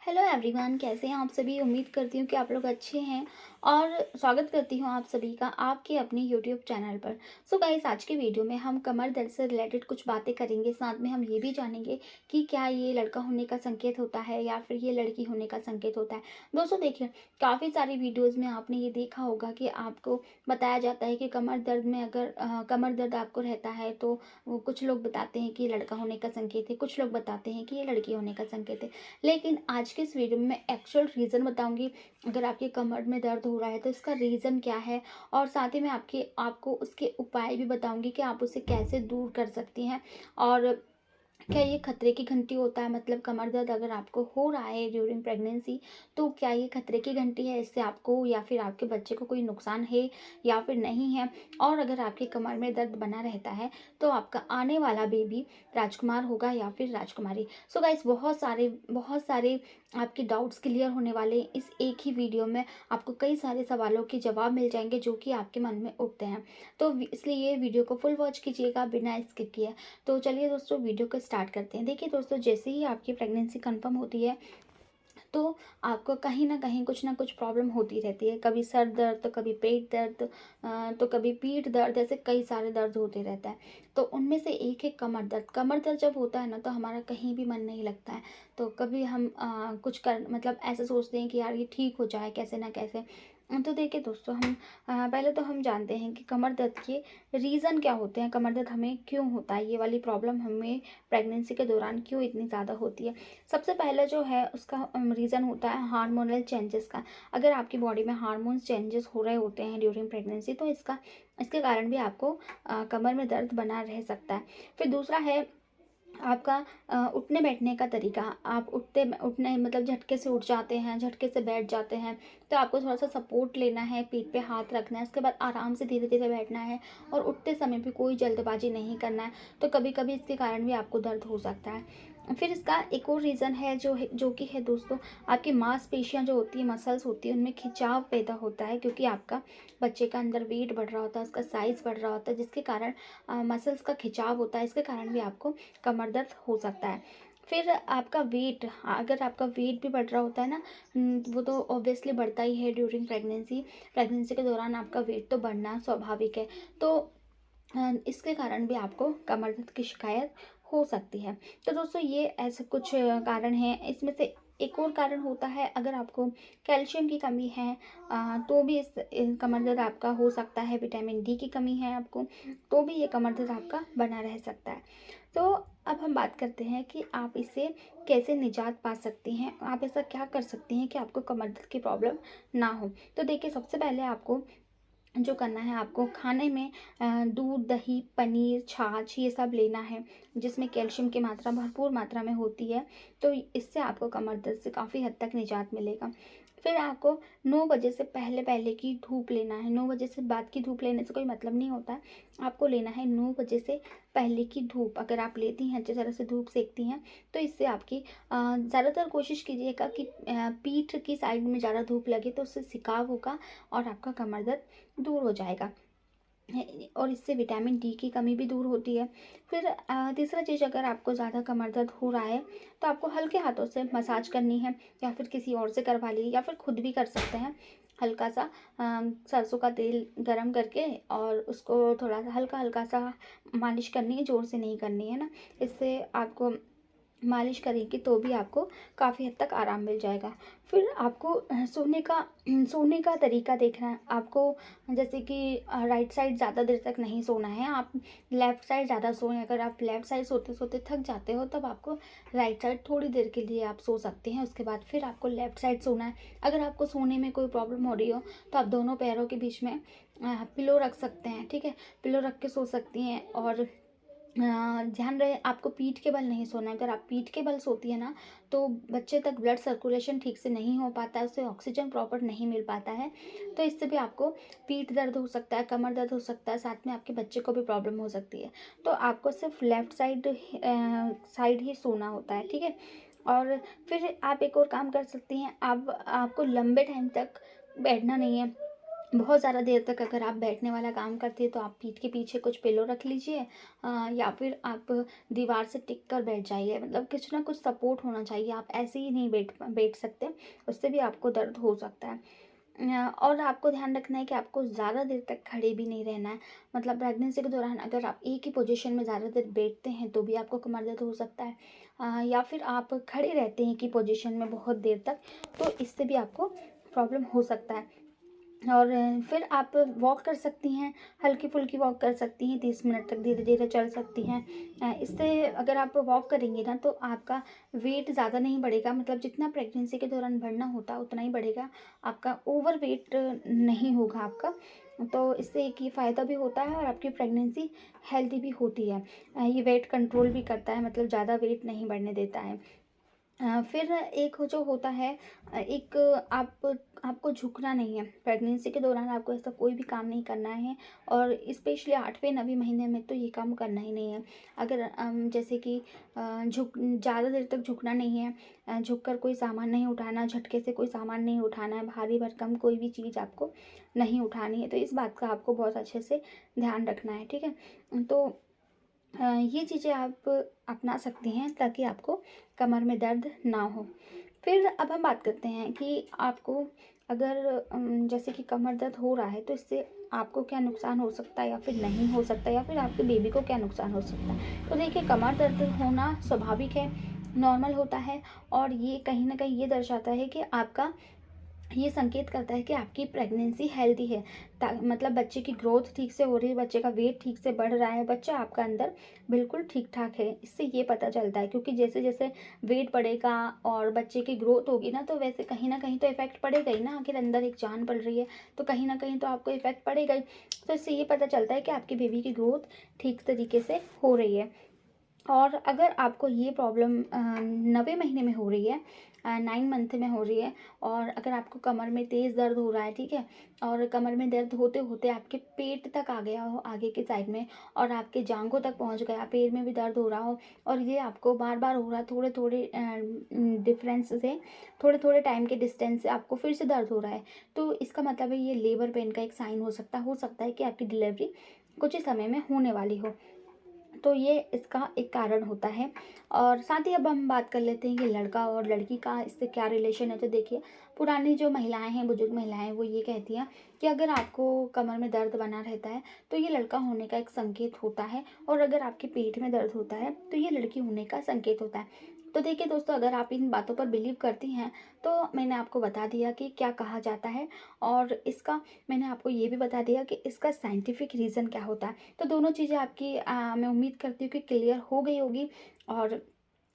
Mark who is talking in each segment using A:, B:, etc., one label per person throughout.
A: Hello everyone, कैसे हैं आप सभी। उम्मीद करती हूँ कि आप लोग अच्छे हैं और स्वागत करती हूँ आप सभी का आपके अपने यूट्यूब चैनल पर। सो गाइस, आज की वीडियो में हम कमर दर्द से रिलेटेड कुछ बातें करेंगे। साथ में हम ये भी जानेंगे कि क्या ये लड़का होने का संकेत होता है या फिर ये लड़की होने का संकेत होता है। दोस्तों देखिए, काफ़ी सारी वीडियोज़ में आपने ये देखा होगा कि आपको बताया जाता है कि कमर दर्द में अगर कमर दर्द आपको रहता है तो वो कुछ लोग बताते हैं कि ये लड़का होने का संकेत है, कुछ लोग बताते हैं कि ये लड़की होने का संकेत है। लेकिन आज के इस वीडियो में मैं एक्चुअल रीज़न बताऊंगी। अगर आपके कमर में दर्द हो रहा है तो इसका रीज़न क्या है, और साथ ही मैं आपको उसके उपाय भी बताऊंगी कि आप उसे कैसे दूर कर सकती हैं। और क्या ये खतरे की घंटी होता है, मतलब कमर दर्द अगर आपको हो रहा है ड्यूरिंग प्रेगनेंसी तो क्या ये खतरे की घंटी है, इससे आपको या फिर आपके बच्चे को कोई नुकसान है या फिर नहीं है। और अगर आपके कमर में दर्द बना रहता है तो आपका आने वाला बेबी राजकुमार होगा या फिर राजकुमारी। सो गाइस, बहुत सारे आपके डाउट्स क्लियर होने वाले हैं इस एक ही वीडियो में। आपको कई सारे सवालों के जवाब मिल जाएंगे जो कि आपके मन में उठते हैं। तो इसलिए ये वीडियो को फुल वॉच कीजिएगा बिना स्किप किए। तो चलिए दोस्तों, वीडियो को स्टार्ट करते हैं। देखिए दोस्तों, जैसे ही आपकी प्रेगनेंसी कंफर्म होती है तो आपको कहीं न कहीं कुछ ना कुछ प्रॉब्लम होती रहती है। कभी सर दर्द, तो कभी पेट दर्द, तो कभी पीठ दर्द, ऐसे कई सारे दर्द होते रहता है। तो उनमें से एक है कमर दर्द। कमर दर्द जब होता है ना तो हमारा कहीं भी मन नहीं लगता है। तो कभी हम कुछ कर मतलब ऐसे सोचते हैं कि यार ये ठीक हो जाए कैसे ना कैसे। तो देखिए दोस्तों, हम पहले तो हम जानते हैं कि कमर दर्द के रीज़न क्या होते हैं, कमर दर्द हमें क्यों होता है, ये वाली प्रॉब्लम हमें प्रेगनेंसी के दौरान क्यों इतनी ज़्यादा होती है। सबसे पहले जो है उसका रीज़न होता है हार्मोनल चेंजेस का। अगर आपकी बॉडी में हार्मोन्स चेंजेस हो रहे होते हैं ड्यूरिंग प्रेगनेंसी तो इसके कारण भी आपको कमर में दर्द बना रह सकता है। फिर दूसरा है आपका उठने बैठने का तरीका। आप उठने मतलब झटके से उठ जाते हैं, झटके से बैठ जाते हैं। तो आपको थोड़ा सा सपोर्ट लेना है, पीठ पे हाथ रखना है, उसके बाद आराम से धीरे धीरे बैठना है। और उठते समय भी कोई जल्दबाजी नहीं करना है। तो कभी कभी इसके कारण भी आपको दर्द हो सकता है। फिर इसका एक और रीज़न है जो कि है दोस्तों, आपकी मांसपेशियां जो होती है, मसल्स होती है, उनमें खिंचाव पैदा होता है क्योंकि आपका बच्चे का अंदर वेट बढ़ रहा होता है, उसका साइज़ बढ़ रहा होता है, जिसके कारण मसल्स का खिंचाव होता है। इसके कारण भी आपको कमर दर्द हो सकता है। फिर आपका वेट, अगर आपका वेट भी बढ़ रहा होता है ना, वो तो ऑब्वियसली बढ़ता ही है ड्यूरिंग प्रेगनेंसी। प्रेगनेंसी के दौरान आपका वेट तो बढ़ना स्वाभाविक है। तो इसके कारण भी आपको कमर दर्द की शिकायत हो सकती है। तो दोस्तों, ये ऐसे कुछ कारण हैं। इसमें से एक और कारण होता है, अगर आपको कैल्शियम की कमी है तो भी इस कमर दर्द आपका हो सकता है। विटामिन डी की कमी है आपको तो भी ये कमर दर्द आपका बना रह सकता है। तो अब हम बात करते हैं कि आप इससे कैसे निजात पा सकती हैं, आप ऐसा क्या कर सकती हैं कि आपको कमर दर्द की प्रॉब्लम ना हो। तो देखिए, सबसे पहले आपको जो करना है, आपको खाने में दूध, दही, पनीर, छाछ ये सब लेना है जिसमें कैल्शियम की मात्रा भरपूर मात्रा में होती है। तो इससे आपको कमर दर्द से काफ़ी हद तक निजात मिलेगा। फिर आपको 9 बजे से पहले पहले की धूप लेना है। 9 बजे से बाद की धूप लेने से कोई मतलब नहीं होता है। आपको लेना है 9 बजे से पहले की धूप। अगर आप लेती हैं, अच्छी तरह से धूप सेकती हैं, तो इससे आपकी ज़्यादातर कोशिश कीजिएगा कि पीठ की साइड में ज़्यादा धूप लगे तो उससे सिकाव होगा और आपका कमर दर्द दूर हो जाएगा। और इससे विटामिन डी की कमी भी दूर होती है। फिर तीसरा चीज़, अगर आपको ज़्यादा कमर दर्द हो रहा है तो आपको हल्के हाथों से मसाज करनी है, या फिर किसी और से करवा लीजिए, या फिर खुद भी कर सकते हैं। हल्का सा सरसों का तेल गरम करके और उसको थोड़ा सा हल्का हल्का सा मालिश करनी है, ज़ोर से नहीं करनी है ना। इससे आपको मालिश करेंगे तो भी आपको काफ़ी हद तक आराम मिल जाएगा। फिर आपको सोने का तरीका देखना है आपको। जैसे कि राइट साइड ज़्यादा देर तक नहीं सोना है, आप लेफ़्ट साइड ज़्यादा सोएं। अगर आप लेफ़्ट साइड सोते सोते थक जाते हो तब आपको राइट साइड थोड़ी देर के लिए आप सो सकते हैं, उसके बाद फिर आपको लेफ़्ट साइड सोना है। अगर आपको सोने में कोई प्रॉब्लम हो रही हो तो आप दोनों पैरों के बीच में पिलो रख सकते हैं, ठीक है। पिलो रख के सो सकती हैं। और ध्यान रहे, आपको पीठ के बल नहीं सोना है। अगर आप पीठ के बल सोती है ना तो बच्चे तक ब्लड सर्कुलेशन ठीक से नहीं हो पाता है, उससे ऑक्सीजन प्रॉपर नहीं मिल पाता है। तो इससे भी आपको पीठ दर्द हो सकता है, कमर दर्द हो सकता है, साथ में आपके बच्चे को भी प्रॉब्लम हो सकती है। तो आपको सिर्फ लेफ़्ट साइड ही सोना होता है, ठीक है। और फिर आप एक और काम कर सकती हैं, आप आपको लंबे टाइम तक बैठना नहीं है। बहुत ज़्यादा देर तक अगर आप बैठने वाला काम करते हैं तो आप पीठ के पीछे कुछ पिलो रख लीजिए, या फिर आप दीवार से टिक कर बैठ जाइए। मतलब कुछ ना कुछ सपोर्ट होना चाहिए, आप ऐसे ही नहीं बैठ बैठ सकते, उससे भी आपको दर्द हो सकता है। और आपको ध्यान रखना है कि आपको ज़्यादा देर तक खड़े भी नहीं रहना है। मतलब प्रेगनेंसी के दौरान अगर आप एक ही पोजीशन में ज़्यादा देर बैठते हैं तो भी आपको कमर दर्द हो सकता है, या फिर आप खड़े रहते हैं एक ही पोजीशन में बहुत देर तक, तो इससे भी आपको प्रॉब्लम हो सकता है। और फिर आप वॉक कर सकती हैं, हल्की-फुल्की वॉक कर सकती हैं, 30 मिनट तक धीरे-धीरे चल सकती हैं। इससे अगर आप वॉक करेंगी ना तो आपका वेट ज़्यादा नहीं बढ़ेगा, मतलब जितना प्रेगनेंसी के दौरान बढ़ना होता है उतना ही बढ़ेगा, आपका ओवर वेट नहीं होगा आपका। तो इससे एक ये फ़ायदा भी होता है और आपकी प्रेगनेंसी हेल्दी भी होती है। ये वेट कंट्रोल भी करता है, मतलब ज़्यादा वेट नहीं बढ़ने देता है। फिर एक जो होता है, एक आपको झुकना नहीं है प्रेगनेंसी के दौरान, आपको ऐसा कोई भी काम नहीं करना है। और स्पेशली 8वें 9वें महीने में तो ये काम करना ही नहीं है। अगर जैसे कि झुक ज़्यादा देर तक झुकना नहीं है, झुक कर कोई सामान नहीं उठाना, झटके से कोई सामान नहीं उठाना है, भारी भरकम कोई भी चीज़ आपको नहीं उठानी है। तो इस बात का आपको बहुत अच्छे से ध्यान रखना है, ठीक है। तो ये चीज़ें आप अपना सकती हैं ताकि आपको कमर में दर्द ना हो। फिर अब हम बात करते हैं कि आपको अगर जैसे कि कमर दर्द हो रहा है तो इससे आपको क्या नुकसान हो सकता है या फिर नहीं हो सकता, या फिर आपके बेबी को क्या नुकसान हो सकता है। तो देखिए, कमर दर्द होना स्वाभाविक है, नॉर्मल होता है, और ये कहीं न कहीं ये दर्शाता है कि आपका, ये संकेत करता है कि आपकी प्रेगनेंसी हेल्दी है। मतलब बच्चे की ग्रोथ ठीक से हो रही है, बच्चे का वेट ठीक से बढ़ रहा है, बच्चा आपका अंदर बिल्कुल ठीक ठाक है। इससे ये पता चलता है, क्योंकि जैसे जैसे वेट बढ़ेगा और बच्चे की ग्रोथ होगी ना, तो वैसे कहीं ना कहीं तो इफेक्ट पड़ेगा ही ना, आखिर अंदर एक जान पड़ रही है, तो कहीं ना कहीं तो आपको इफेक्ट पड़ेगा ही। तो इससे ये पता चलता है कि आपकी बेबी की ग्रोथ ठीक तरीके से हो रही है। और अगर आपको ये प्रॉब्लम 9वें महीने में हो रही है, 9 मंथ में हो रही है, और अगर आपको कमर में तेज़ दर्द हो रहा है, ठीक है, और कमर में दर्द होते होते आपके पेट तक आ गया हो आगे की साइड में, और आपके जांघों तक पहुंच गया, पैर में भी दर्द हो रहा हो, और ये आपको बार बार हो रहा है, थोड़े थोड़े डिफरेंस से, थोड़े थोड़े टाइम के डिस्टेंस से आपको फिर से दर्द हो रहा है, तो इसका मतलब है ये लेबर पेन का एक साइन हो सकता है कि आपकी डिलीवरी कुछ ही समय में होने वाली हो। तो ये इसका एक कारण होता है। और साथ ही अब हम बात कर लेते हैं कि लड़का और लड़की का इससे क्या रिलेशन है। तो देखिए, पुरानी जो महिलाएं हैं, बुजुर्ग महिलाएं हैं, वो ये कहती हैं कि अगर आपको कमर में दर्द बना रहता है तो ये लड़का होने का एक संकेत होता है, और अगर आपके पेट में दर्द होता है तो ये लड़की होने का संकेत होता है। तो देखिए दोस्तों, अगर आप इन बातों पर बिलीव करती हैं तो मैं आपको बता दिया कि क्या कहा जाता है, और इसका मैंने आपको ये भी बता दिया कि इसका साइंटिफिक रीज़न क्या होता है। तो दोनों चीज़ें आपकी मैं उम्मीद करती हूँ कि क्लियर हो गई होगी। और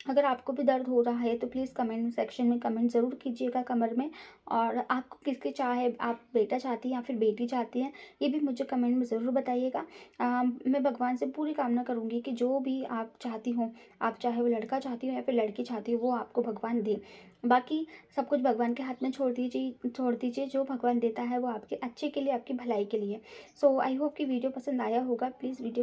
A: अगर आपको भी दर्द हो रहा है तो प्लीज़ कमेंट सेक्शन में कमेंट ज़रूर कीजिएगा कमर में। और आपको किसकी चाहे, आप बेटा चाहती हैं या फिर बेटी चाहती हैं, ये भी मुझे कमेंट में ज़रूर बताइएगा। मैं भगवान से पूरी कामना करूँगी कि जो भी आप चाहती हो, आप चाहे वो लड़का चाहती हो या फिर लड़की चाहती हो, वो आपको भगवान दे। बाकी सब कुछ भगवान के हाथ में छोड़ दीजिए, जो भगवान देता है वो आपके अच्छे के लिए, आपकी भलाई के लिए। सो आई होप कि वीडियो पसंद आया होगा। Please video